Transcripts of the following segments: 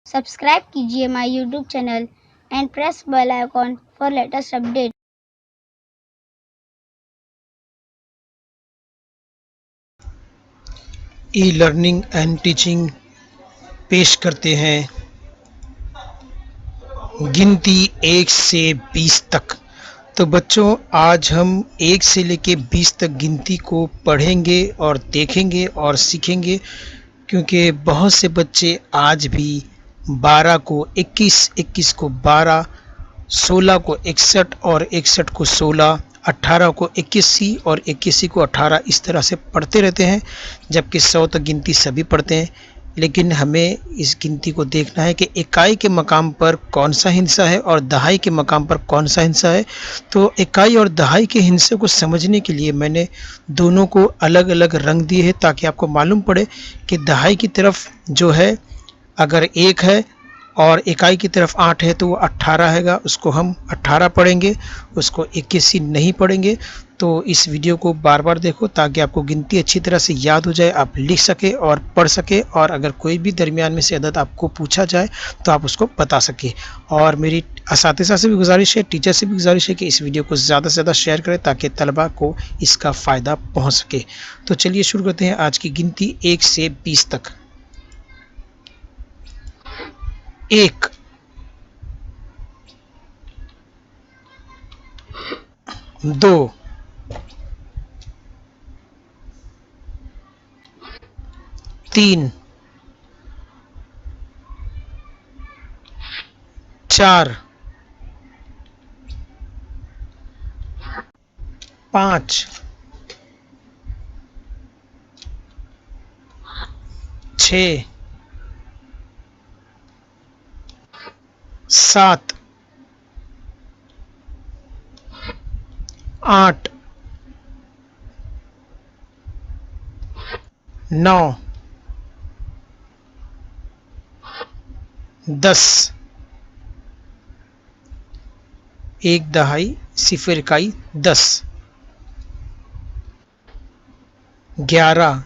Subscribe कीजिए my YouTube channel and press bell icon for latest update. E learning and teaching पेश करते हैं गिनती 1 से 20 तक। तो बच्चों, आज हम 1 से लेके 20 तक गिनती को पढ़ेंगे और देखेंगे और सीखेंगे, क्योंकि बहुत से बच्चे आज भी 12 को 21, 21 को 12, 16 को 61 और 61 को 16, 18 को 81 और 81 को 18 इस तरह से पढ़ते रहते हैं, जबकि 100 तक गिनती सभी पढ़ते हैं। लेकिन हमें इस गिनती को देखना है कि इकाई के मकाम पर कौन सा हिंसा है और दहाई के मकाम पर कौन सा हिंसा है। तो इकाई और दहाई के हिंसे को समझने के लिए मैंने दोनों को अलग अलग रंग दिए हैं, ताकि आपको मालूम पड़े कि दहाई की तरफ जो है अगर 1 है और इकाई की तरफ 8 है तो वो 18 हैगा, उसको हम 18 पढ़ेंगे, उसको 81 नहीं पढ़ेंगे। तो इस वीडियो को बार बार देखो ताकि आपको गिनती अच्छी तरह से याद हो जाए, आप लिख सके और पढ़ सके, और अगर कोई भी दरमियान में से अदद आपको पूछा जाए तो आप उसको बता सके। और मेरी असातिज़ा से भी गुजारिश है, टीचर से भी गुजारिश है कि इस वीडियो को ज़्यादा से ज़्यादा शेयर करें ताकि तलबा को इसका फ़ायदा पहुँच सके। तो चलिए शुरू करते हैं आज की गिनती 1 से 20 तक। 1, 2, 3, 4, 5, 6, 7, 8, 9, 10, 1 दहाई 0 इकाई 10, 11,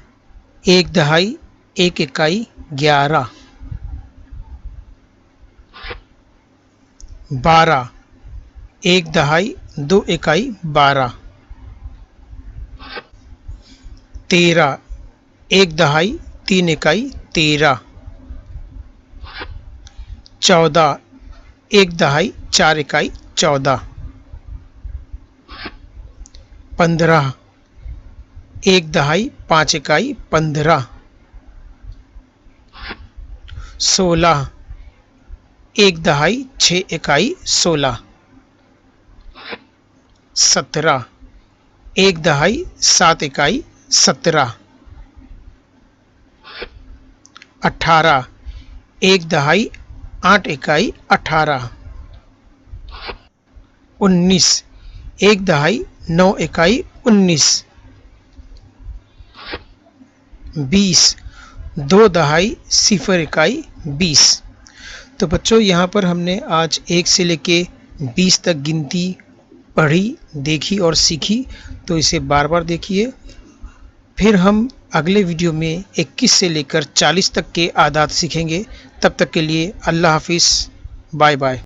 1 दहाई 1 इकाई 11, 12, 1 दहाई 2 इकाई 12, 13, 1 दहाई 3 इकाई 13, 14, 1 दहाई 4 इकाई 14, 15, 1 दहाई 5 इकाई 15, 16, 1 दहाई 6 इकाई 16, 17, 1 दहाई 7 इकाई 17, 18, 1 दहाई 8 इकाई 18, 19, 1 दहाई 9 इकाई 19, 20, 2 दहाई 0 इकाई 20। तो बच्चों, यहाँ पर हमने आज 1 से लेके 20 तक गिनती पढ़ी, देखी और सीखी। तो इसे बार बार देखिए। फिर हम अगले वीडियो में 21 से लेकर 40 तक के आदात सीखेंगे। तब तक के लिए अल्लाह हाफिज़, बाय बाय।